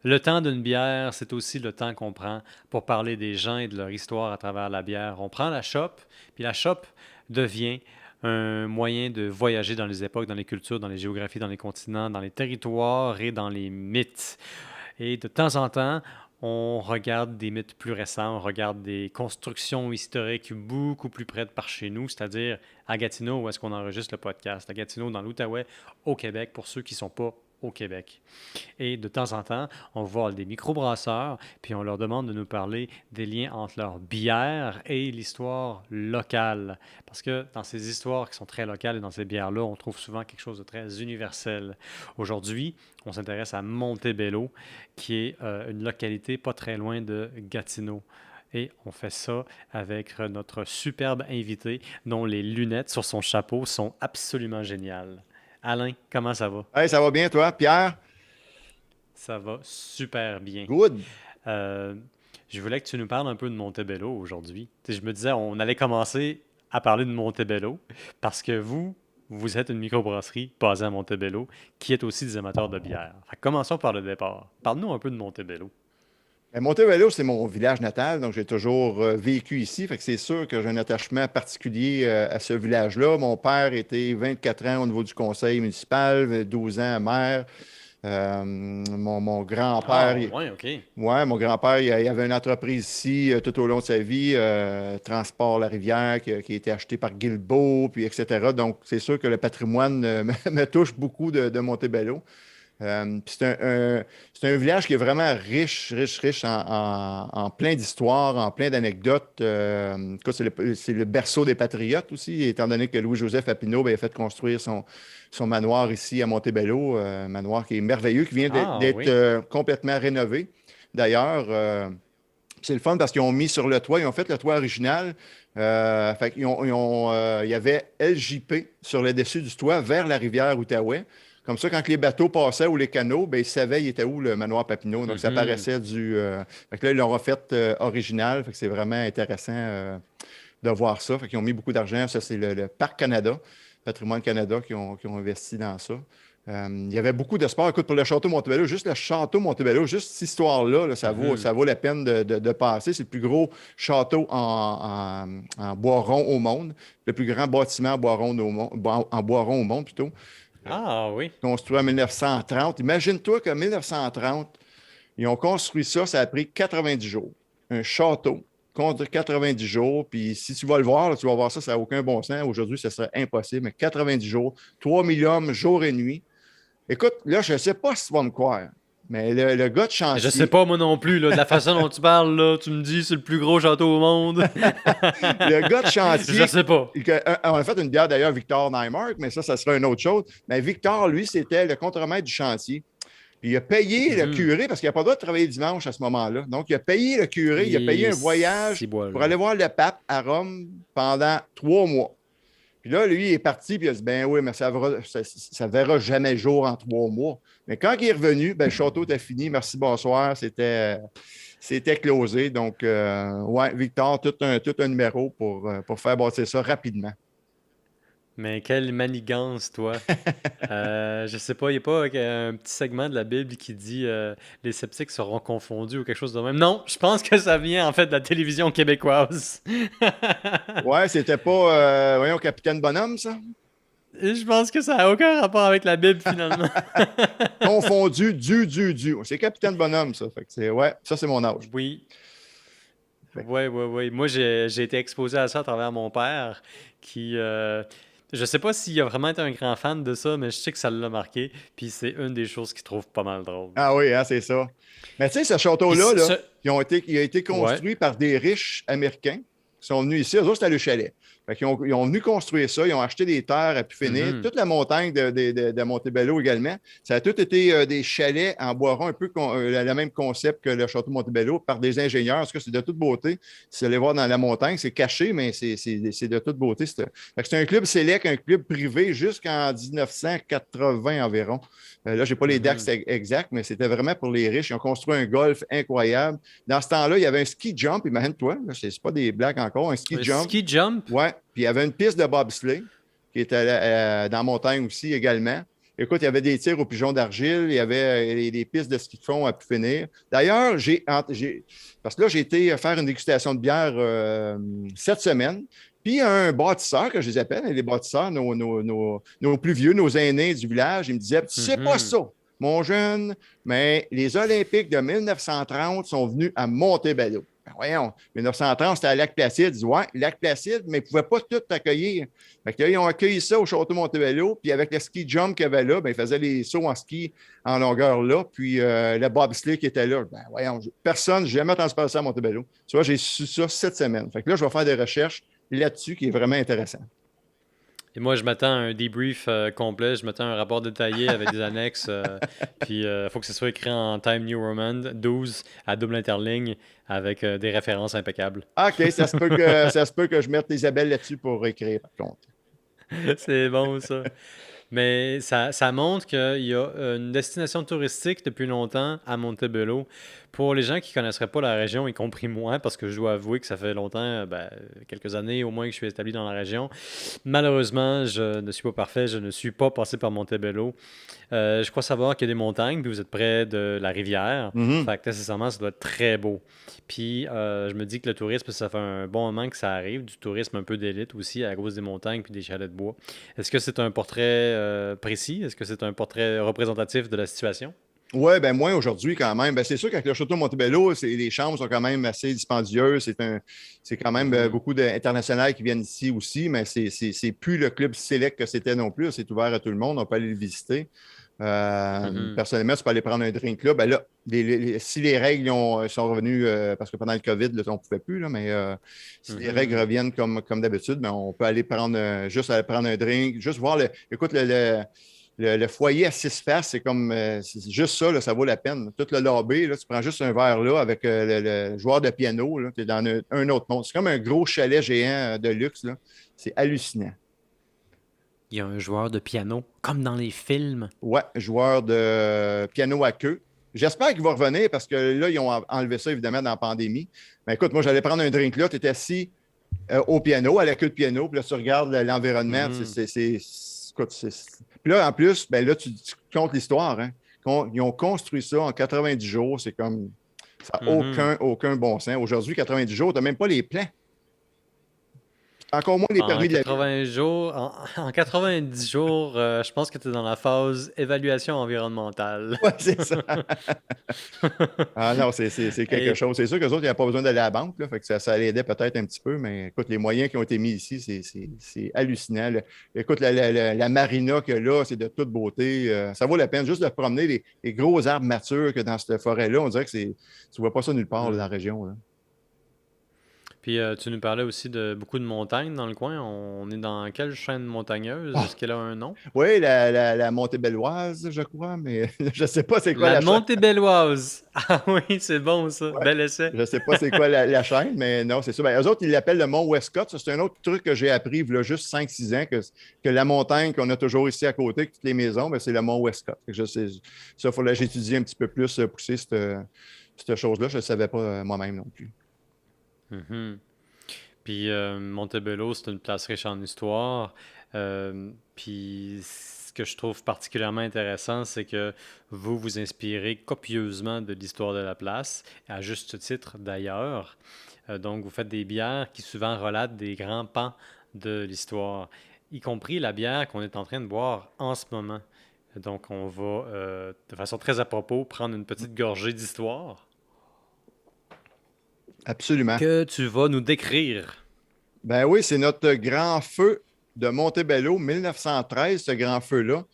Le temps d'une bière, c'est aussi le temps qu'on prend pour parler des gens et de leur histoire à travers la bière. On prend la chope, puis la chope devient un moyen de voyager dans les époques, dans les cultures, dans les géographies, dans les continents, dans les territoires et dans les mythes. Et de temps en temps, on regarde des mythes plus récents, on regarde des constructions historiques beaucoup plus près de par chez nous, c'est-à-dire à Gatineau, où est-ce qu'on enregistre le podcast, à Gatineau, dans l'Outaouais, au Québec, pour ceux qui ne sont pas au Québec. Et de temps en temps, on voit des microbrasseurs, puis on leur demande de nous parler des liens entre leur bière et l'histoire locale. Parce que dans ces histoires qui sont très locales et dans ces bières-là, on trouve souvent quelque chose de très universel. Aujourd'hui, on s'intéresse à Montebello, qui est une localité pas très loin de Gatineau. Et on fait ça avec notre superbe invité, dont les lunettes sur son chapeau sont absolument géniales. Alain, comment ça va? Hey, ça va bien, toi, Pierre? Ça va super bien. Good. Euh, je voulais que tu nous parles un peu de Montebello aujourd'hui. Tu sais, je me disais, on allait commencer à parler de Montebello parce que vous êtes une microbrasserie basée à Montebello qui est aussi des amateurs de bière. Fait que commençons par le départ. Parle-nous un peu de Montebello. Montebello, c'est mon village natal, donc j'ai toujours vécu ici. Fait que c'est sûr que j'ai un attachement particulier à ce village-là. Mon père était 24 ans au niveau du conseil municipal, 12 ans maire. Mon grand-père, Ah, ouais, ok. ouais, mon grand-père, il avait une entreprise ici tout au long de sa vie, Transport La Rivière, qui a été acheté par Guilbeault, puis etc. Donc, c'est sûr que le patrimoine me touche beaucoup de Montebello. Puis c'est un village qui est vraiment riche, riche, riche en plein d'histoires, en plein d'anecdotes. En tout cas, c'est le berceau des patriotes aussi, étant donné que Louis-Joseph Papineau ben, a fait construire son manoir ici à Montebello, un manoir qui est merveilleux, qui vient Ah, d'être oui. complètement rénové. D'ailleurs, c'est le fun parce qu'ils ont mis sur le toit, ils ont fait le toit original. Fait qu'ils il y avait LJP sur le dessus du toit vers la rivière Outaouais. Comme ça, quand les bateaux passaient ou les canaux, ben, ils savaient il était où le manoir Papineau. Donc, ça Mhm. paraissait Fait que là, ils l'ont refait original. Fait que c'est vraiment intéressant de voir ça. Fait qu'ils ont mis beaucoup d'argent. Ça, c'est le Parc Canada, Patrimoine Canada, qui ont investi dans ça. Il y avait beaucoup de sports. Écoute, pour le château Montebello, juste le château Montebello, juste cette histoire-là, là, Mhm. ça vaut la peine de passer. C'est le plus gros château en bois rond au monde, le plus grand bâtiment en bois rond en bois rond au monde plutôt, Ah, oui. construit en 1930. Imagine-toi qu'en 1930, ils ont construit ça, ça a pris 90 jours. Un château, contre 90 jours. Puis si tu vas le voir, là, tu vas voir ça, ça n'a aucun bon sens. Aujourd'hui, ça serait impossible. Mais 90 jours, 3000 hommes, jour et nuit. Écoute, là, je ne sais pas si tu vas me croire, mais le gars de Je sais chantier, pas moi non plus, là, de la façon dont tu parles, là, tu me dis c'est le plus gros château au monde. le gars de Je chantier, sais pas. on a fait une bière d'ailleurs, Victor Nymark, mais ça serait une autre chose. Mais Victor, lui, c'était le contremaître du chantier. Puis il a payé le Mhm. curé parce qu'il n'a pas le droit de travailler dimanche à ce moment-là. Donc, il a payé le curé, il a payé Et un voyage c'est bois pour là. aller voir le pape à Rome pendant 3 mois. Puis là, lui, il est parti, puis il a dit, ben oui, mais ça verra jamais jour en 3 mois. Mais quand il est revenu, ben, le château était fini. Merci, bonsoir. C'était closé. Donc, ouais, Victor, tout un numéro pour faire bâtir ça rapidement. Mais quelle manigance, toi. Je sais pas, il n'y a pas un petit segment de la Bible qui dit les sceptiques seront confondus ou quelque chose de même. Non, je pense que ça vient en fait de la télévision québécoise. Ouais, c'était pas, voyons, Capitaine Bonhomme, ça? Et je pense que ça n'a aucun rapport avec la Bible finalement. Confondu, du. C'est Capitaine Bonhomme, ça. Fait que ouais, ça, c'est mon âge. Oui, Fait oui, oui, oui. Moi, j'ai été exposé à ça à travers mon père, qui, je sais pas s'il a vraiment été un grand fan de ça, mais je sais que ça l'a marqué. Puis c'est une des choses qu'il trouve pas mal drôle. Ah oui, hein, c'est ça. Mais tu sais, ce Puis château-là, là, il a été ouais. construit par des riches américains qui sont venus ici. Eux autres, c'était le chalet. Fait ils ont venu construire ça. Ils ont acheté des terres à pu finir. Mhm. Toute la montagne de Montebello également. Ça a tout été des chalets en bois rond, un peu le même concept que le château Montebello, par des ingénieurs. En tout cas, c'est de toute beauté. Si vous allez voir dans la montagne, c'est caché, mais c'est de toute beauté. C'est un club sélect, un club privé jusqu'en 1980 environ. Là, je n'ai pas les dates Mhm. exactes, mais c'était vraiment pour les riches. Ils ont construit un golf incroyable. Dans ce temps-là, il y avait un ski jump, imagine-toi, ce n'est pas des blagues encore, un ski Un jump. ski jump? Ouais. Puis il y avait une piste de bobsleigh qui était dans la montagne aussi également. Écoute, il y avait des tirs aux pigeons d'argile, il y avait des pistes de ski de fond à pu finir. D'ailleurs, parce que là, j'ai été faire une dégustation de bière cette semaine. Puis un bâtisseur, que je les appelle, les bâtisseurs, nos plus vieux, nos aînés du village, ils me disaient, tu sais pas Mhm. ça, mon jeune, mais les Olympiques de 1930 sont venus à Montebello. Ben voyons, 1930, c'était à Lac-Placide. Ils disent, ouais, Lac-Placide, mais ils ne pouvaient pas tout accueillir. Fait que là, ils ont accueilli ça au Château Montebello, puis avec le ski jump qu'il y avait là, ben, ils faisaient les sauts en ski en longueur là, puis le bobsleigh qui était là. Ben voyons, personne, j'ai jamais entendu parler de ça à Montebello. Tu vois, j'ai su ça cette semaine. Fait que là, je vais faire des recherches là-dessus qui est vraiment intéressant. Et moi, je m'attends à un debrief complet, je m'attends à un rapport détaillé avec des annexes, puis il faut que ce soit écrit en Time New Roman 12 à double interligne avec des références impeccables. OK, ça se peut que je mette Isabelle là-dessus pour écrire, par contre. C'est bon, ça. Mais ça montre qu'il y a une destination touristique depuis longtemps à Montebello. Pour les gens qui ne connaisseraient pas la région, y compris moi, parce que je dois avouer que ça fait longtemps, ben, quelques années au moins que je suis établi dans la région. Malheureusement, je ne suis pas parfait, je ne suis pas passé par Montebello. Je crois savoir qu'il y a des montagnes, puis vous êtes près de la rivière. Mhm. Fait que nécessairement, ça doit être très beau. Puis je me dis que le tourisme, ça fait un bon moment que ça arrive, du tourisme un peu d'élite aussi, à cause des montagnes puis des chalets de bois. Est-ce que c'est un portrait précis? Est-ce que c'est un portrait représentatif de la situation? Oui, ben moins aujourd'hui quand même. Ben, c'est sûr qu'avec le Château Montebello, les chambres sont quand même assez dispendieuses. C'est quand même Mhm, beaucoup d'internationaux qui viennent ici aussi, mais c'est plus le club select que c'était non plus. C'est ouvert à tout le monde. On peut aller le visiter. mhm, Personnellement, tu peux aller prendre un drink là. Ben là, si les règles sont revenues, parce que pendant le COVID, là, on ne pouvait plus, là, mais si les règles mhm. reviennent comme d'habitude, ben, on peut aller prendre juste aller prendre un drink, juste voir écoute, le foyer à six faces, c'est juste ça, là, ça vaut la peine. Tout le lobby, là, tu prends juste un verre là avec le joueur de piano, tu es dans un autre monde. C'est comme un gros chalet géant de luxe, là. C'est hallucinant. Il y a un joueur de piano, comme dans les films. Ouais, joueur de piano à queue. J'espère qu'il va revenir parce que là, ils ont enlevé ça évidemment dans la pandémie. Mais écoute, moi, j'allais prendre un drink là, tu étais assis au piano, à la queue de piano, puis là, tu regardes l'environnement. Mhm. Écoute, puis là, en plus, ben là, tu comptes l'histoire. Hein. Ils ont construit ça en 90 jours. C'est comme. Ça n'a Mhm. aucun bon sens. Aujourd'hui, 90 jours, tu n'as même pas les plans. Encore moins les En permis de la ville. 80 jours, en 90 jours, je pense que tu es dans la phase évaluation environnementale. Ouais, c'est ça. Ah non, c'est quelque Et chose. C'est sûr qu'eux autres, ils n'ont pas besoin d'aller à la banque, là, fait que ça l'aidait peut-être un petit peu, mais écoute, les moyens qui ont été mis ici, c'est hallucinant. Écoute, la marina qu'il y a là, c'est de toute beauté. Ça vaut la peine juste de promener les gros arbres matures que dans cette forêt-là. On dirait que tu ne vois pas ça nulle part là, dans la Mhm. région. Là. Puis tu nous parlais aussi de beaucoup de montagnes dans le coin. On est dans quelle chaîne montagneuse? Ah, Est-ce qu'elle a un nom? oui, la Montébelloise, je crois, mais je ne sais pas c'est quoi La la chaîne. Montébelloise! Ah oui, c'est bon ça. Ouais. Bel essai. Je ne sais pas c'est quoi la chaîne, mais non, c'est ça. Ben, eux autres, ils l'appellent le Mont Westcott. Ça, c'est un autre truc que j'ai appris il y a juste 5-6 ans, que la montagne qu'on a toujours ici à côté, que toutes les maisons, ben, c'est le Mont Westcott. Fait que ça, il faudrait que j'étudie un petit peu plus pousser cette chose-là. Je ne le savais pas moi-même non plus. Mhm. Puis Montebello, c'est une place riche en histoire. Puis ce que je trouve particulièrement intéressant, c'est que vous vous inspirez copieusement de l'histoire de la place, à juste titre d'ailleurs. Donc vous faites des bières qui souvent relatent des grands pans de l'histoire, y compris la bière qu'on est en train de boire en ce moment. Donc on va, de façon très à propos, prendre une petite gorgée d'histoire Absolument. que tu vas nous décrire. Ben oui, c'est notre grand feu de Montebello, 1913, ce grand feu-là.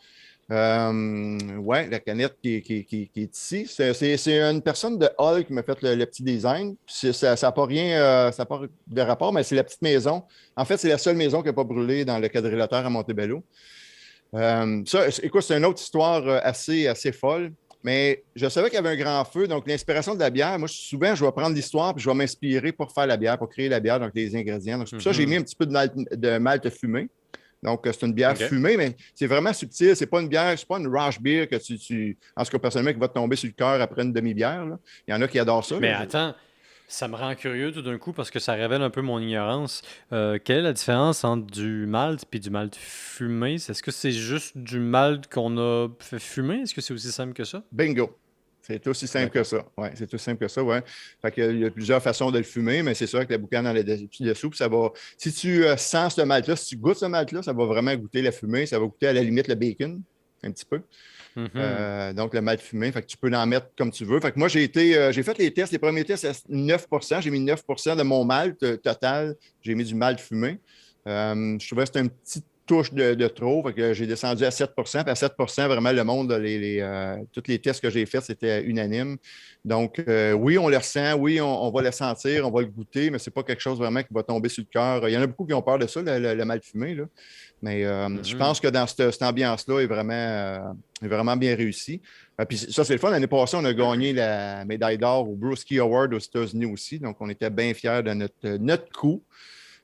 Ouais, la canette qui est ici. C'est une personne de Hall qui m'a fait le petit design. Ça n'a pas rien, ça n'a pas de rapport, mais c'est la petite maison. En fait, c'est la seule maison qui n'a pas brûlé dans le quadrilatère à Montebello. Écoute, c'est une autre histoire assez folle. Mais je savais qu'il y avait un grand feu, donc l'inspiration de la bière, moi, souvent, je vais prendre l'histoire puis je vais m'inspirer pour faire la bière, pour créer la bière, donc les ingrédients. Donc, c'est pour ça que j'ai mis Mhm. un petit peu de malt fumé. Donc, c'est une bière OK. fumée, mais c'est vraiment subtil. C'est pas une bière, c'est pas une rush beer que en tout cas, personnellement, qui va te tomber sur le cœur après une demi-bière. Là. Il y en a qui adorent ça. Mais Là. attends, Ça me rend curieux tout d'un coup parce que ça révèle un peu mon ignorance. Quelle est la différence entre du malt et du malt fumé? Est-ce que c'est juste du malt qu'on a fait fumer? Est-ce que c'est aussi simple que ça? Bingo. C'est aussi simple que D'accord. ça. Ouais, c'est aussi simple que ça, ouais. Fait qu'il y a plusieurs façons de le fumer, mais c'est sûr que la boucane dans le dessous, puis ça va. Si tu sens ce malt-là, si tu goûtes ce malt-là, ça va vraiment goûter la fumée, ça va goûter à la limite le bacon, un petit peu. Mhm. Donc, le malt fumé, fait que tu peux en mettre comme tu veux. Fait que moi, j'ai fait les tests, les premiers tests à 9%. J'ai mis 9% de mon malt total. J'ai mis du malt fumé. Je trouvais que c'était une petite touche de trop. Fait que j'ai descendu à 7%. Puis à 7%, vraiment, le monde, tous les tests que j'ai faits, c'était unanime. Donc, oui, on le ressent. Oui, on va le sentir. On va le goûter, mais ce n'est pas quelque chose vraiment qui va tomber sur le cœur. Il y en a beaucoup qui ont peur de ça, le malt fumé, là. Mais je Mhm. pense que dans cette ambiance-là est vraiment bien réussie. Puis ça, c'est le fun. L'année passée, on a gagné la médaille d'or au Brewski Award aux États-Unis aussi. Donc, on était bien fiers de notre coup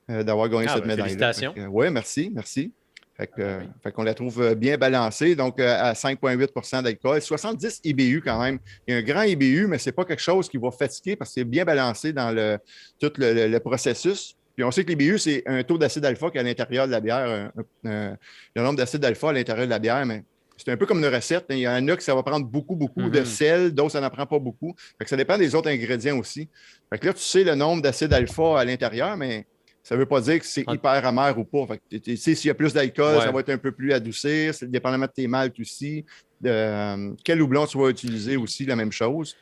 d'avoir gagné Ah cette ben médaille-là. félicitations. Oui, merci, merci. Ah ben oui. Fait qu'on la trouve bien balancée, donc à 5,8 d'alcool, 70 IBU quand même. Il y a un grand IBU, mais ce n'est pas quelque chose qui va fatiguer parce que c'est bien balancé dans tout le processus. Puis on sait que l'IBU, c'est un taux d'acide alpha qui est à l'intérieur de la bière, le nombre d'acide alpha à l'intérieur de la bière, mais c'est un peu comme une recette, hein. Il y en a que ça va prendre beaucoup, beaucoup de Mhm. sel, d'autres, ça n'en prend pas beaucoup. Fait que ça dépend des autres ingrédients aussi. Fait que là, tu sais le nombre d'acide alpha à l'intérieur, mais ça ne veut pas dire que c'est En- hyper amer ou pas. Fait que, tu sais, s'il y a plus d'alcool, ça Ouais. va être un peu plus adoucir, c'est dépendamment de tes maltes aussi. Quel houblon tu vas utiliser Il aussi, la même chose.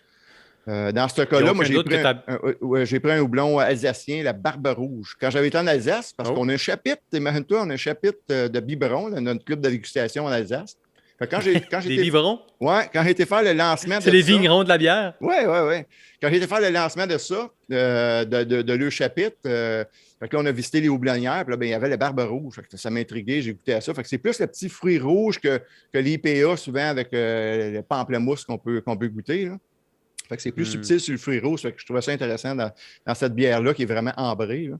Dans ce n'y a cas-là, moi, aucun doute que tu as... ouais, j'ai pris un houblon alsacien, la Barbe Rouge. Quand j'avais été en Alsace, parce Oh, qu'on a un chapitre, imagine-toi, on a un chapitre de biberon, là, notre club de dégustation en Alsace. Fait que des vivrons? quand j'ai été faire le lancement C'est de les ça, vignerons de la bière? oui, oui, oui. Quand j'ai été faire le lancement de ça, de leur chapitre, fait que là, on a visité les houblonnières, puis là, ben, il y avait la Barbe Rouge. Fait que ça m'intriguait, j'ai goûté à ça. Fait que c'est plus le petit fruit rouge que l'IPA, souvent avec le pamplemousse qu'on peut goûter, là. Fait que c'est plus Hmm. subtil sur le fruit rouge. Fait que je trouvais ça intéressant dans cette bière-là qui est vraiment ambrée, là.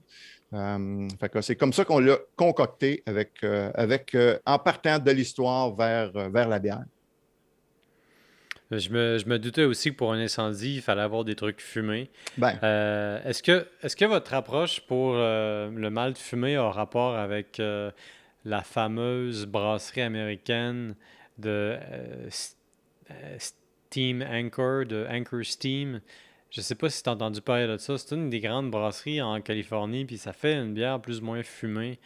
Fait que c'est comme ça qu'on l'a concocté en partant de l'histoire vers la bière. Je me doutais aussi que pour un incendie, il fallait avoir des trucs fumés. Ben, Est-ce que votre approche pour le malt fumé a rapport avec la fameuse brasserie américaine de Steam Anchor, de Anchor Steam? Je sais pas si tu as entendu parler de ça. C'est une des grandes brasseries en Californie, puis ça fait une bière plus ou moins fumée,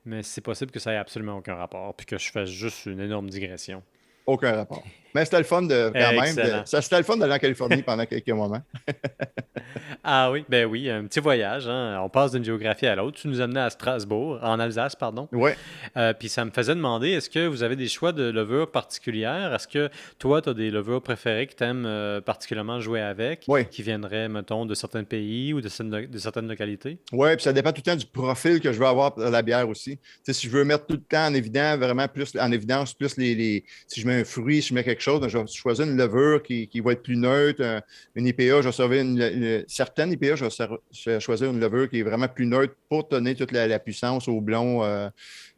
mais c'est possible que ça ait absolument aucun rapport, puis que je fasse juste une énorme digression. aucun rapport. Mais c'était le fun quand même. Excellent. C'était le fun d'aller en Californie pendant quelques moments. Ah oui, ben oui, un petit voyage, hein. On passe d'une géographie à l'autre. Tu nous amenais à Strasbourg, en Alsace, pardon. Oui, Puis ça me faisait demander, est-ce que vous avez des choix de levures particulières? Est-ce que toi, tu as des levures préférées que tu aimes particulièrement jouer avec, oui. qui viendraient, mettons, de certains pays ou de certaines localités? Oui, puis ça dépend tout le temps du profil que je veux avoir pour la bière aussi. Tu sais, si je veux mettre tout le temps en évidence, vraiment plus en évidence, plus si je mets un fruit, si je mets quelque chose, ben, je vais choisir une levure qui va être plus neutre. Une IPA, je vais servir certaines IPA, je vais choisir une levure qui est vraiment plus neutre pour donner toute la puissance au blond,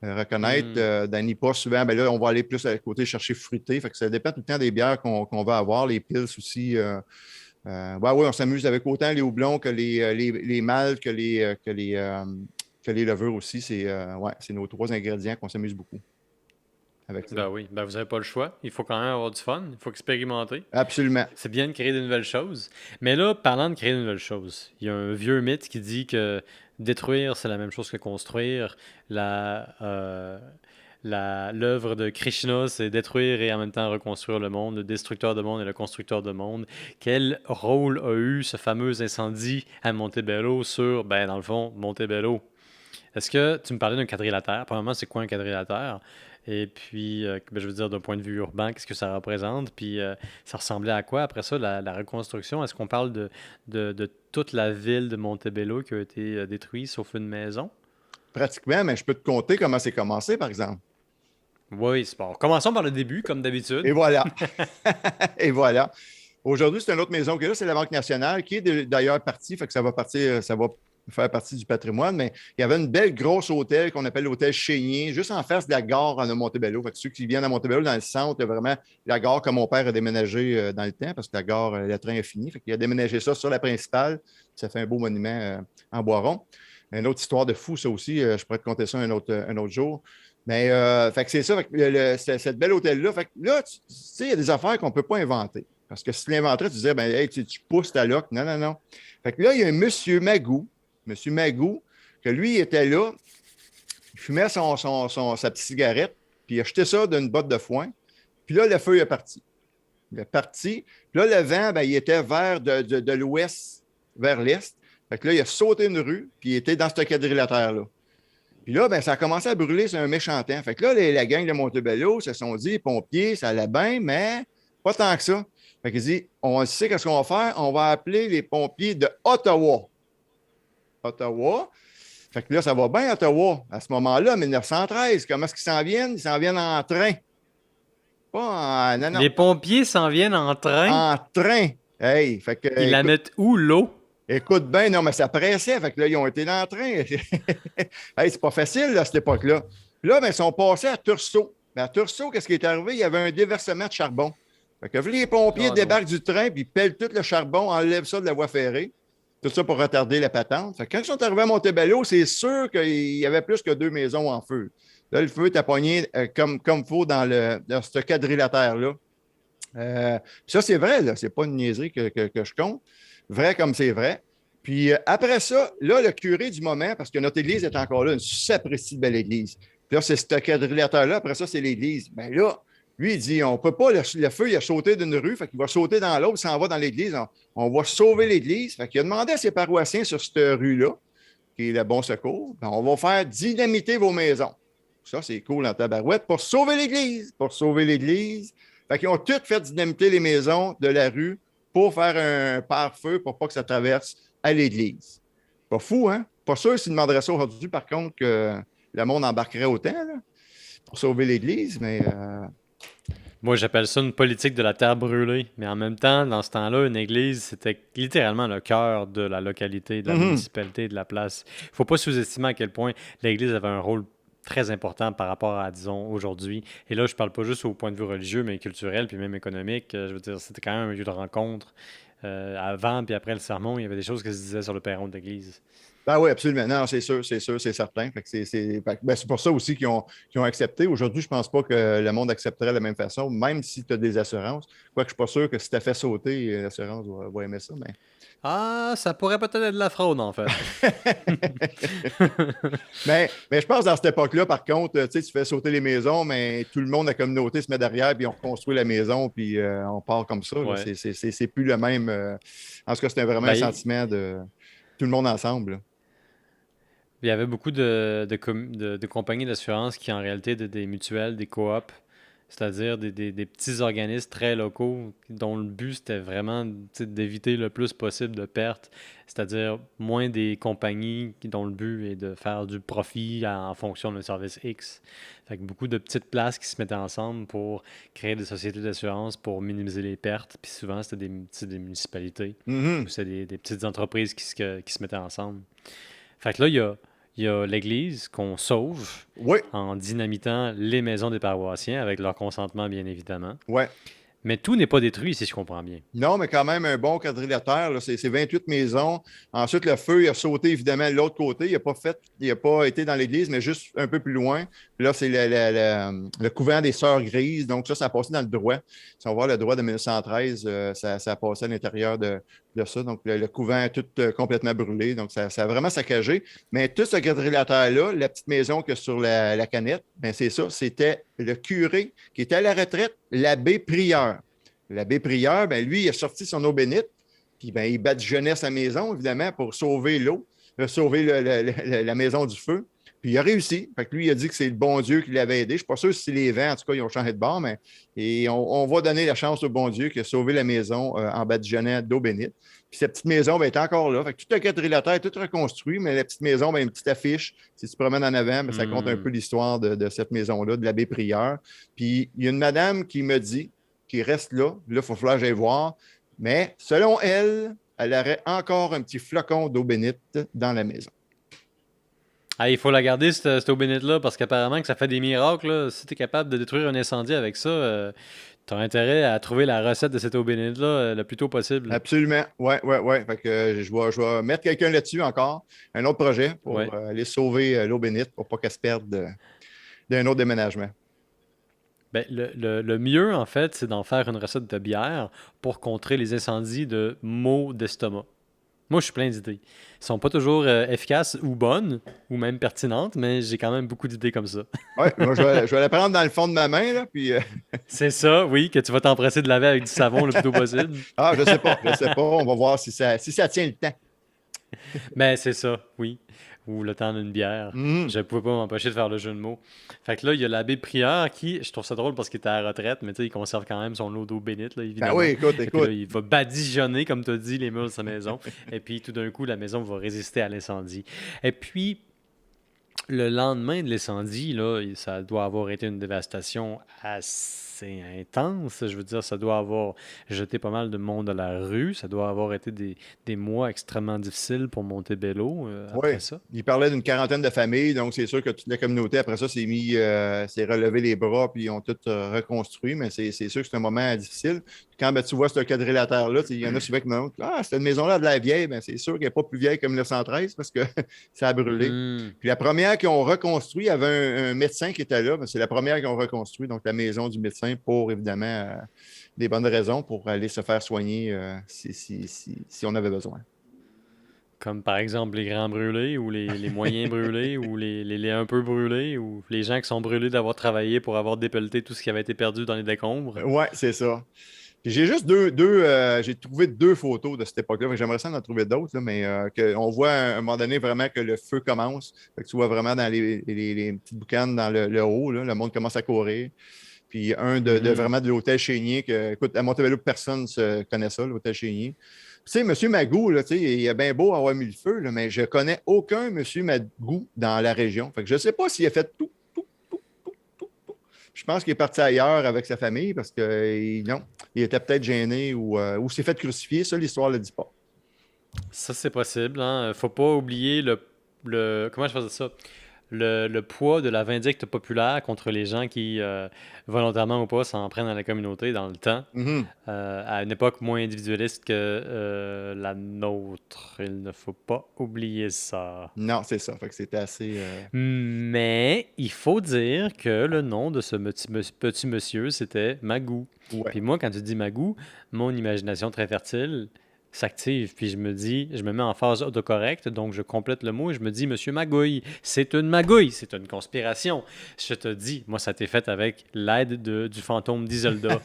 reconnaître. Hmm. Dans l'IPA, souvent, ben là, on va aller plus à côté chercher fruité. Fait que ça dépend tout le temps des bières qu'on va avoir. Les pils aussi. Ouais, ouais, on s'amuse avec autant les houblons que les mâles, que les levures aussi. Ouais, c'est nos trois ingrédients qu'on s'amuse beaucoup avec ça. Ben oui, ben vous n'avez pas le choix. Il faut quand même avoir du fun, il faut expérimenter. Absolument. C'est bien de créer de nouvelles choses. Mais là, parlant de créer de nouvelles choses, il y a un vieux mythe qui dit que détruire, c'est la même chose que construire. L'œuvre de Krishna, c'est détruire et en même temps reconstruire le monde, le destructeur de monde et le constructeur de monde. Quel rôle a eu ce fameux incendie à Montebello sur, ben dans le fond, Montebello? Est-ce que tu me parlais d'un quadrilatère? Premièrement, c'est quoi un quadrilatère? Et puis, ben, je veux dire, d'un point de vue urbain, qu'est-ce que ça représente? Puis, ça ressemblait à quoi après ça, la reconstruction? Est-ce qu'on parle de toute la ville de Montebello qui a été détruite, sauf une maison? Pratiquement, mais je peux te compter comment c'est commencé, par exemple. Oui, c'est bon. Commençons par le début, comme d'habitude. Et voilà. Et voilà. Aujourd'hui, c'est une autre maison que là, c'est la Banque nationale qui est d'ailleurs partie, fait que ça va partir, ça va faire partie du patrimoine, mais il y avait une belle grosse hôtel qu'on appelle l'hôtel Chénier, juste en face de la gare à Montebello. Fait que ceux qui viennent à Montebello, dans le centre, il y a vraiment la gare que mon père a déménagé dans le temps, parce que la gare, le train est fini. Fait qu'il a déménagé ça sur la principale. Ça fait un beau monument en bois rond. Une autre histoire de fou, ça aussi. Je pourrais te conter ça un autre jour. Mais fait que c'est ça, fait que cette belle hôtel-là. Fait que là, tu sais, il y a des affaires qu'on ne peut pas inventer. Parce que si tu l'inventerais, tu disais, ben, hey, tu pousses ta loque. Non, non, non. Fait que là, il y a un monsieur Magou, que lui, il était là, il fumait sa petite cigarette, puis il a jeté ça d'une botte de foin. Puis là, le feu est parti. Il est parti. Puis là, le vent, ben, il était vers de l'ouest vers l'est. Fait que là, il a sauté une rue, puis il était dans ce quadrilatère-là. Puis là, ben, ça a commencé à brûler, c'est un méchant temps. Fait que là, la gang de Montebello se sont dit, pompiers, ça allait bien, mais pas tant que ça. Fait qu'ils disent, on sait qu'est-ce qu'on va faire, on va appeler les pompiers de Ottawa. Ottawa. Fait que là, ça va bien, Ottawa. À ce moment-là, 1913, comment est-ce qu'ils s'en viennent? Ils s'en viennent en train. Pas en... Non, non. Les pompiers s'en viennent en train. En train. Hey, fait que... Ils la mettent où, l'eau? Écoute bien, non, mais ça pressait. Fait que là, ils ont été dans le train. Hey, c'est pas facile, là, à cette époque-là. Puis là, ben, ils sont passés à Tursault. Mais à Tursault, qu'est-ce qui est arrivé? Il y avait un déversement de charbon. Fait que les pompiers débarquent du train, puis ils pèlent tout le charbon, enlèvent ça de la voie ferrée. Tout ça pour retarder la patente. Fait que quand ils sont arrivés à Montebello, c'est sûr qu'il y avait plus que 2 maisons en feu. Là, le feu était pogné comme il faut dans ce quadrilatère-là. Ça, c'est vrai, là. C'est pas une niaiserie que je compte. Vrai comme c'est vrai. Puis après ça, là, le curé du moment, parce que notre église est encore là, une sapristi belle église. Puis là, c'est ce quadrilatère-là. Après ça, c'est l'église. Bien là, lui, il dit, on ne peut pas, le feu, il a sauté d'une rue, fait qu'il va sauter dans l'autre, il s'en va dans l'église. On va sauver l'église. Fait qu'il a demandé à ses paroissiens sur cette rue-là, qui est le Bon Secours, ben, on va faire dynamiter vos maisons. Ça, c'est cool en tabarouette. Pour sauver l'église. Pour sauver l'église. Fait qu'ils ont tous fait dynamiter les maisons de la rue pour faire un pare-feu pour pas que ça traverse à l'église. Pas fou, hein? Pas sûr s'ils demanderaient ça aujourd'hui, par contre, que le monde embarquerait autant là, pour sauver l'église, mais... Moi, j'appelle ça une politique de la terre brûlée. Mais en même temps, dans ce temps-là, une église, c'était littéralement le cœur de la localité, de la municipalité, de la place. Il ne faut pas sous-estimer à quel point l'église avait un rôle très important par rapport à, disons, aujourd'hui. Et là, je ne parle pas juste au point de vue religieux, mais culturel, puis même économique. Je veux dire, c'était quand même un lieu de rencontre. Avant puis après le sermon, il y avait des choses qui se disaient sur le perron de l'église. Ben oui, absolument. Non, c'est sûr, c'est certain. Fait que c'est pour ça aussi qu'ils ont accepté. Aujourd'hui, je ne pense pas que le monde accepterait de la même façon, même si tu as des assurances. Quoique je ne suis pas sûr que si tu as fait sauter, l'assurance va aimer ça. Mais... Ah, ça pourrait peut-être être de la fraude, en fait. mais je pense dans cette époque-là, par contre, tu fais sauter les maisons, mais tout le monde, la communauté se met derrière, puis on reconstruit la maison, puis on part comme ça. Ouais. C'est plus le même. En tout cas, c'était vraiment un sentiment de tout le monde ensemble. Là. Il y avait beaucoup de compagnies d'assurance qui, en réalité, étaient des mutuelles, des coops, c'est-à-dire des petits organismes très locaux dont le but, c'était vraiment d'éviter le plus possible de pertes, c'est-à-dire moins des compagnies dont le but est de faire du profit en fonction d'un service X. Fait que beaucoup de petites places qui se mettaient ensemble pour créer des sociétés d'assurance pour minimiser les pertes. Puis souvent, c'était des municipalités ou c'était des petites entreprises qui se mettaient ensemble. Fait que là, il y a l'Église qu'on sauve Oui. en dynamitant les maisons des paroissiens avec leur consentement, bien évidemment. Ouais. Mais tout n'est pas détruit, si je comprends bien. Non, mais quand même un bon quadrilatère. Là, c'est 28 maisons. Ensuite, le feu, il a sauté évidemment de l'autre côté. Il n'a pas été dans l'église, mais juste un peu plus loin. Puis là, c'est le couvent des Sœurs Grises. Donc, ça a passé dans le droit. Si on voit le droit de 1913, ça a passé à l'intérieur de ça. Donc, le couvent est tout complètement brûlé. Donc, ça a vraiment saccagé. Mais tout ce quadrilatère-là, la petite maison que sur la canette, ben c'est ça. C'était le curé qui était à la retraite, l'abbé Prieur. L'abbé Prieur, ben lui, il a sorti son eau bénite, puis ben, il badigeonnait sa maison, évidemment, pour sauver l'eau, sauver la maison du feu. Puis il a réussi. Fait que lui, il a dit que c'est le bon Dieu qui l'avait aidé. Je ne suis pas sûr si c'est les vents, en tout cas, ils ont changé de bord, mais et on va donner la chance au bon Dieu qui a sauvé la maison en badigeonnant d'eau bénite. Puis cette petite maison ben, est encore là. Fait que tout le quadrilatère, tout reconstruit, mais la petite maison, ben, une petite affiche. Si tu te promènes en avant, ben, ça compte un peu l'histoire de cette maison-là, de l'abbé Prieur. Puis il y a une madame qui me dit, qui reste là, il faut falloir que j'aille voir, mais selon elle, elle aurait encore un petit flocon d'eau bénite dans la maison. Ah, il faut la garder, cette eau bénite-là, parce qu'apparemment que ça fait des miracles, là. Si tu es capable de détruire un incendie avec ça, tu as intérêt à trouver la recette de cette eau bénite-là le plus tôt possible. Absolument. Ouais, ouais, ouais. Fait que je vais mettre quelqu'un là-dessus encore, un autre projet pour Ouais. aller sauver l'eau bénite pour pas qu'elle se perde d'un autre déménagement. Ben, le mieux, en fait, c'est d'en faire une recette de bière pour contrer les incendies de maux d'estomac. Moi, je suis plein d'idées. Ils sont pas toujours efficaces ou bonnes, ou même pertinentes, mais j'ai quand même beaucoup d'idées comme ça. Ouais, moi, je vais la prendre dans le fond de ma main, là, puis C'est ça, oui, que tu vas t'empresser de laver avec du savon le plus tôt possible. ah, je sais pas, on va voir si ça tient le temps. Ben, c'est ça, oui. Ou le temps d'une bière. Mhm. Je pouvais pas m'empêcher de faire le jeu de mots. Fait que là, il y a l'abbé Prieur qui, je trouve ça drôle parce qu'il était à la retraite, mais tu sais, il conserve quand même son lot d'eau bénite, là, Ben oui, évidemment. écoute, Et puis là, écoute. il va badigeonner, comme tu as dit, les murs de sa maison. Et puis tout d'un coup, la maison va résister à l'incendie. Et puis, le lendemain de l'incendie, là, ça doit avoir été une dévastation assez intense. Je veux dire, ça doit avoir jeté pas mal de monde à la rue. Ça doit avoir été des mois extrêmement difficiles pour Montebello Oui, après ça. il parlait d'une quarantaine de familles, donc c'est sûr que toute la communauté, après ça, s'est relevé les bras, puis ils ont tout reconstruit, mais c'est sûr que c'est un moment difficile. Quand ben, tu vois ce quadrilatère-là, il y en a souvent qui me demandent ah, cette maison-là de la vieille, ben, c'est sûr qu'elle n'est pas plus vieille que 1913 parce que ça a brûlé. Hmm. Puis la première qu'ils ont reconstruit, il y avait un médecin qui était là, ben, c'est la première qu'ils ont reconstruit, donc la maison du médecin pour évidemment des bonnes raisons pour aller se faire soigner si on avait besoin. Comme par exemple les grands brûlés ou les moyens brûlés ou les un peu brûlés ou les gens qui sont brûlés d'avoir travaillé pour avoir dépelleté tout ce qui avait été perdu dans les décombres. Ouais, c'est ça. Puis j'ai juste j'ai trouvé deux photos de cette époque-là. Fait que j'aimerais ça en trouver d'autres, là, mais on voit à un moment donné vraiment que le feu commence. Fait que tu vois vraiment dans les petites boucanes dans le haut, là, le monde commence à courir. Puis un Mhm. vraiment de l'hôtel Chénier, que, écoute, à Montebello, personne ne connaît ça, l'hôtel Chénier. Tu sais, M. Magou, là, tu sais, il a bien beau avoir mis le feu, là, mais je connais aucun M. Magou dans la région. Fait que je ne sais pas s'il a fait tout. Je pense qu'il est parti ailleurs avec sa famille parce que non, il était peut-être gêné ou s'est fait crucifier. Ça, l'histoire ne le dit pas. Ça, c'est possible, hein. Faut pas oublier comment je faisais ça? Le poids de la vindicte populaire contre les gens qui, volontairement ou pas, s'en prennent à la communauté dans le temps, Mhm. à une époque moins individualiste que la nôtre. Il ne faut pas oublier ça. Non, c'est ça. Fait que c'était assez. Mais il faut dire que le nom de ce petit monsieur, c'était Magou. Ouais. Puis moi, quand tu dis Magou, mon imagination très fertile s'active. Puis je me dis, je me mets en phase autocorrecte, donc je complète le mot et je me dis, Monsieur Magouille, c'est une magouille, c'est une conspiration. Je te dis, moi, ça t'est fait avec l'aide du fantôme d'Isolda.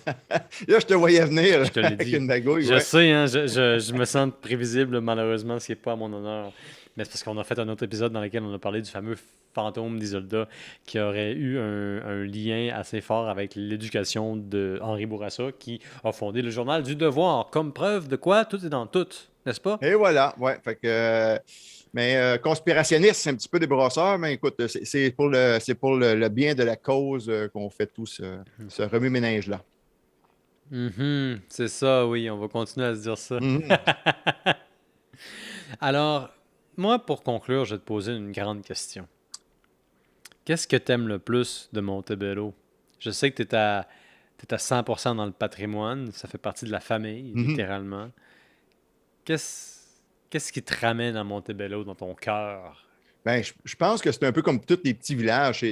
Là, je te voyais venir Je te l'ai avec dit. une bagouille, Je ouais. sais, hein, je me sens prévisible, malheureusement, ce qui n'est pas à mon honneur. Mais c'est parce qu'on a fait un autre épisode dans lequel on a parlé du fameux fantôme d'Isolda qui aurait eu un lien assez fort avec l'éducation de Henri Bourassa qui a fondé le journal du Devoir. Comme preuve de quoi tout est dans tout, n'est-ce pas? Et voilà, ouais. Fait que, mais conspirationniste, c'est un petit peu des brosseurs, mais écoute, c'est pour le bien de la cause qu'on fait tout ce remue-ménage-là. Mhm, c'est ça, oui, on va continuer à se dire ça. Mhm. Alors, moi, pour conclure, je vais te poser une grande question. Qu'est-ce que t'aimes le plus de Montebello? Je sais que t'es à 100% dans le patrimoine, ça fait partie de la famille, Mhm. littéralement. Qu'est-ce, qu'est-ce qui te ramène à Montebello dans ton cœur? Ben, je pense que c'est un peu comme tous les petits villages.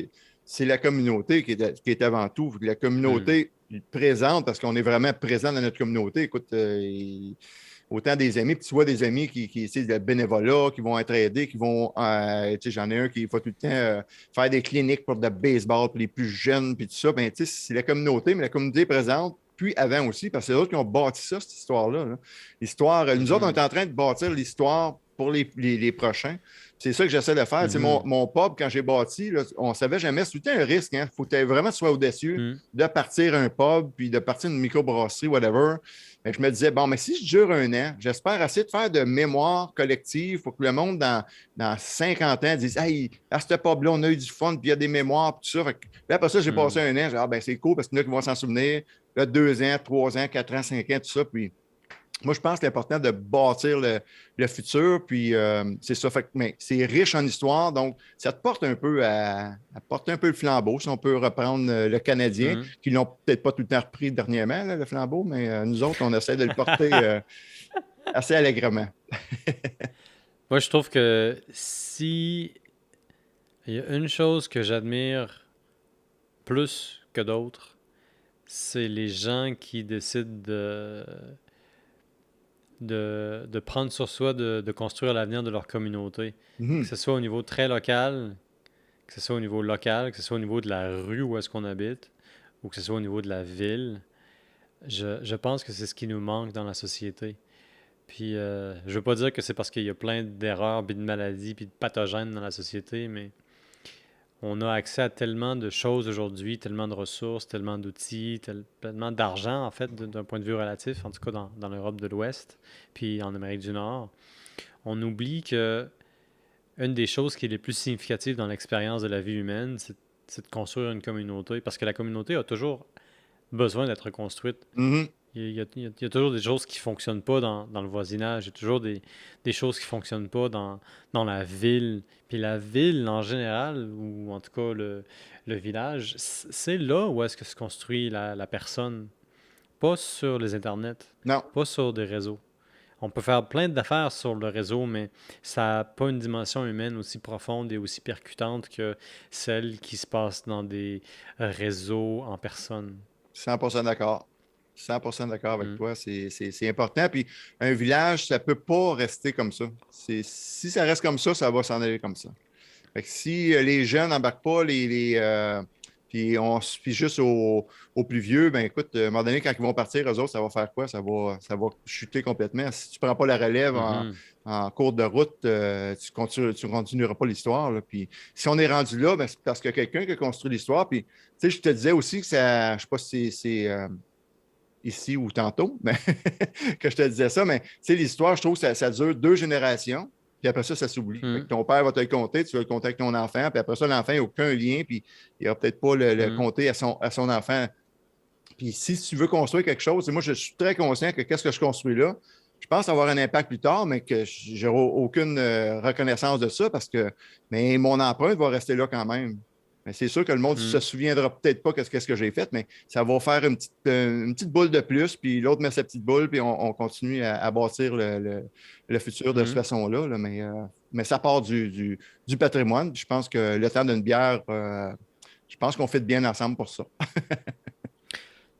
C'est la communauté qui est avant tout. La Hmm. communauté présente, parce qu'on est vraiment présent dans notre communauté. Écoute, autant des amis, puis tu vois des amis qui tu sais, de bénévolat, qui vont être aidés, qui vont, tu sais, j'en ai un qui va tout le temps faire des cliniques pour le baseball pour les plus jeunes, puis tout ça. Ben, tu sais, c'est la communauté, mais la communauté est présente, puis avant aussi, parce que c'est eux autres qui ont bâti ça, cette histoire-là, là. L'histoire, nous autres, on est Mhm. en train de bâtir l'histoire pour les prochains. C'est ça que j'essaie de faire. Tu sais, mon, Mhm. mon pub, quand j'ai bâti, là, on ne savait jamais. C'est tout le temps un risque. Il faut que vraiment tu sois audacieux Mhm. de partir un pub, puis de partir une microbrasserie, whatever. Mais je me disais, bon, mais si je dure un an, j'espère essayer de faire de mémoire collective pour que le monde, dans 50 ans, dise, hey, à ce pub-là, on a eu du fun, puis il y a des mémoires, puis tout ça. Fait que, là, après ça, j'ai passé Mhm. un an. J'ai dit, ah, ben, c'est cool parce qu'il y en a qui vont s'en souvenir. Là, 2 ans, 3 ans, 4 ans, 5 ans, tout ça. Puis moi, je pense que l'important de bâtir le futur, puis c'est ça. Fait mais c'est riche en histoire, donc ça te porte un peu à porter un peu le flambeau, si on peut reprendre le Canadien, Mhm. qui l'ont peut-être pas tout le temps repris dernièrement, là, le flambeau, mais nous autres, on essaie de le porter assez allègrement. Moi, je trouve que si il y a une chose que j'admire plus que d'autres, c'est les gens qui décident de prendre sur soi de construire l'avenir de leur communauté. Que Mhm. ce soit au niveau très local, que ce soit au niveau local, que ce soit au niveau de la rue où est-ce qu'on habite, ou que ce soit au niveau de la ville. Je pense que c'est ce qui nous manque dans la société. Puis, je veux pas dire que c'est parce qu'il y a plein d'erreurs, puis de maladies, puis de pathogènes dans la société, mais on a accès à tellement de choses aujourd'hui, tellement de ressources, tellement d'outils, tellement d'argent, en fait, d'un point de vue relatif, en tout cas dans l'Europe de l'Ouest, puis en Amérique du Nord. On oublie que une des choses qui est les plus significatives dans l'expérience de la vie humaine, c'est de construire une communauté, parce que la communauté a toujours besoin d'être construite. Mhm. Il y a toujours des choses qui ne fonctionnent pas dans le voisinage. Il y a toujours des choses qui ne fonctionnent pas dans la ville. Puis la ville, en général, ou en tout cas le village, c'est là où est-ce que se construit la personne. Pas sur les internets, Non, pas sur des réseaux. On peut faire plein d'affaires sur le réseau, mais ça n'a pas une dimension humaine aussi profonde et aussi percutante que celle qui se passe dans des réseaux en personne. 100% d'accord. 100% d'accord avec Mm. toi. C'est important. Puis un village, ça ne peut pas rester comme ça. Si ça reste comme ça va s'en aller comme ça. Fait que si les jeunes n'embarquent pas, puis on se fie juste aux plus vieux, ben écoute, à un moment donné, quand ils vont partir, eux autres, ça va faire quoi? Ça va chuter complètement. Si tu ne prends pas la relève Mhm. en cours de route, tu continueras pas l'histoire, là. Puis si on est rendu là, ben, c'est parce que quelqu'un qui a construit l'histoire. Puis, tu sais, je te disais aussi que ça, je ne sais pas si c'est ici ou tantôt, mais que je te disais ça, mais tu sais, l'histoire, je trouve que ça dure 2 générations, puis après ça s'oublie. Fait que Mhm. ton père va te le compter, tu vas le compter avec ton enfant, puis après ça, l'enfant n'a aucun lien, puis il va peut-être pas le Mhm. compter à son enfant. Puis si tu veux construire quelque chose, et moi, je suis très conscient que qu'est-ce que je construis là, je pense avoir un impact plus tard, mais que je n'aurai aucune reconnaissance de ça parce que mais mon empreinte va rester là quand même. Mais c'est sûr que le monde ne se Mhm. souviendra peut-être pas qu'est-ce que j'ai fait, mais ça va faire une petite boule de plus, puis l'autre met sa petite boule, puis on continue à bâtir le futur de cette Mhm. façon-là. Là. Mais ça part du patrimoine. Puis je pense que le temps d'une bière, je pense qu'on fait bien ensemble pour ça.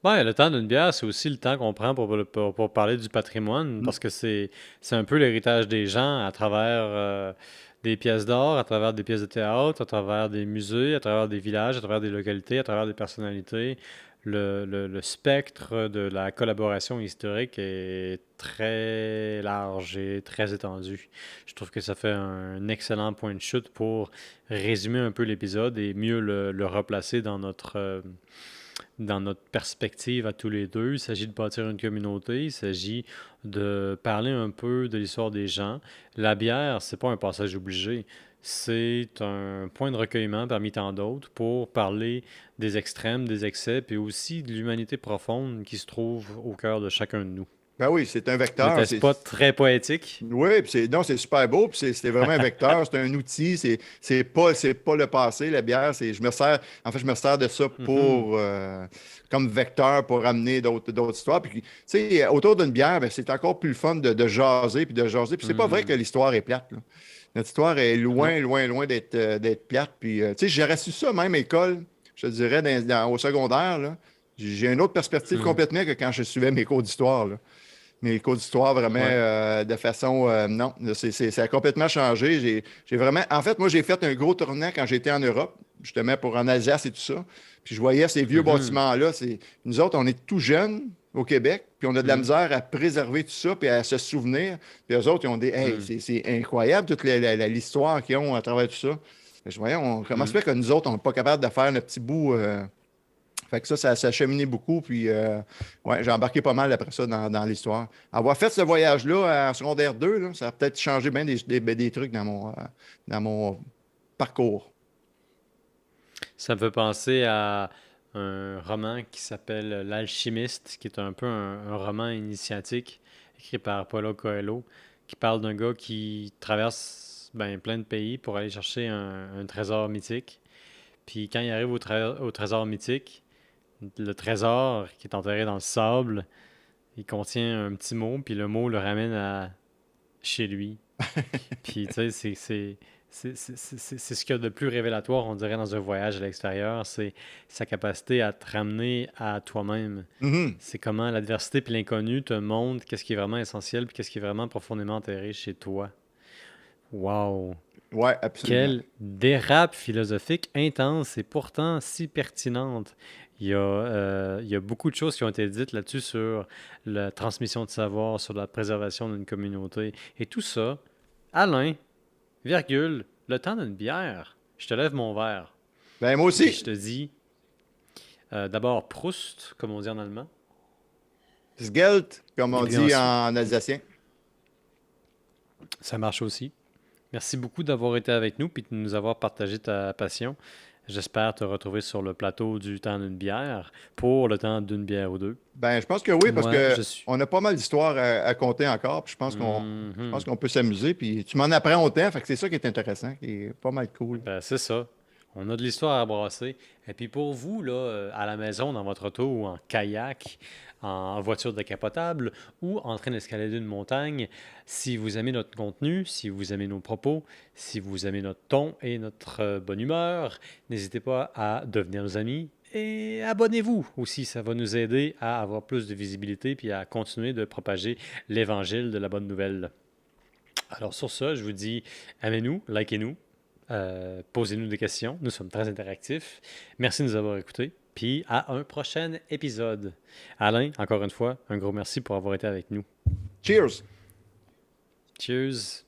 Ouais, le temps d'une bière, c'est aussi le temps qu'on prend pour parler du patrimoine, parce que c'est un peu l'héritage des gens à travers des pièces d'or, à travers des pièces de théâtre, à travers des musées, à travers des villages, à travers des localités, à travers des personnalités. Le spectre de la collaboration historique est très large et très étendu. Je trouve que ça fait un excellent point de chute pour résumer un peu l'épisode et mieux le replacer dans notre perspective à tous les deux. Il s'agit de bâtir une communauté, il s'agit de parler un peu de l'histoire des gens. La bière, c'est pas un passage obligé, c'est un point de recueillement parmi tant d'autres pour parler des extrêmes, des excès, puis aussi de l'humanité profonde qui se trouve au cœur de chacun de nous. Ben oui, c'est un vecteur. N'était-ce pas très poétique? Oui, puis non, c'est super beau, puis c'est vraiment un vecteur, c'est un outil, c'est pas le passé, la bière, je me sers de ça Mhm. comme vecteur pour amener d'autres histoires. Puis, tu sais, autour d'une bière, ben, c'est encore plus le fun de jaser, puis de jaser. Puis c'est pas vrai que Mhm. l'histoire est plate, là. Notre histoire est Non. loin, loin, loin d'être plate. Puis, tu sais, j'aurais su ça même à l'école, je te dirais, au secondaire, là. J'ai une autre perspective Mhm. complètement que quand je suivais mes cours d'histoire, là. Mes cours d'histoire, vraiment, Ouais. de façon. Non, ça a complètement changé. J'ai vraiment. En fait, moi, j'ai fait un gros tournant quand j'étais en Europe, justement pour en Alsace et tout ça. Puis je voyais ces vieux Mhm. bâtiments-là. Nous autres, on est tout jeunes au Québec, puis on a de la Mhm. misère à préserver tout ça, puis à se souvenir. Puis eux autres, ils ont dit Hey, Mhm. c'est incroyable toute l'histoire qu'ils ont à travers tout ça. Je voyais, comment se Mhm. fait que nous autres, on n'est pas capable de faire notre petit bout. Fait que ça a cheminé beaucoup. Puis, ouais, j'ai embarqué pas mal après ça dans l'histoire. Avoir fait ce voyage-là en secondaire 2, là, ça a peut-être changé bien des trucs dans mon parcours. Ça me fait penser à un roman qui s'appelle L'Alchimiste, qui est un peu un roman initiatique écrit par Paulo Coelho, qui parle d'un gars qui traverse plein de pays pour aller chercher un trésor mythique. Puis quand il arrive au trésor mythique, le trésor qui est enterré dans le sable, il contient un petit mot, puis le mot le ramène à chez lui. Puis, tu sais, c'est ce qu'il y a de plus révélatoire, on dirait, dans un voyage à l'extérieur, c'est sa capacité à te ramener à toi-même. Mhm. C'est comment l'adversité puis l'inconnu te montrent qu'est-ce qui est vraiment essentiel puis qu'est-ce qui est vraiment profondément enterré chez toi. Wow! Ouais, absolument. Quelle dérape philosophique intense et pourtant si pertinente. Il y a beaucoup de choses qui ont été dites là-dessus sur la transmission de savoir, sur la préservation d'une communauté. Et tout ça, Alain, virgule, le temps d'une bière. Je te lève mon verre. Ben, moi Puis aussi. je te dis, d'abord Proust, comme on dit en allemand. Sgelt, comme Et on puis dit ensuite, en alsacien. ça marche aussi. Merci beaucoup d'avoir été avec nous et de nous avoir partagé ta passion. J'espère te retrouver sur le plateau du temps d'une bière pour le temps d'une bière ou deux. Ben, je pense que oui, parce Moi, que je suis. on a pas mal d'histoires à compter encore, puis je pense Mhm. qu'on peut s'amuser, puis tu m'en apprends autant, fait que c'est ça qui est intéressant, qui est pas mal cool. Ben, c'est ça. On a de l'histoire à brasser. Et puis pour vous, là, à la maison, dans votre auto ou en kayak, en voiture décapotable ou en train d'escalader une montagne, si vous aimez notre contenu, si vous aimez nos propos, si vous aimez notre ton et notre bonne humeur, n'hésitez pas à devenir nos amis et abonnez-vous aussi. Ça va nous aider à avoir plus de visibilité puis à continuer de propager l'évangile de la bonne nouvelle. Alors sur ça, je vous dis, aimez-nous, likez-nous, posez-nous des questions. Nous sommes très interactifs. Merci de nous avoir écoutés. Puis à un prochain épisode. Alain, encore une fois, un gros merci pour avoir été avec nous. Cheers! Cheers!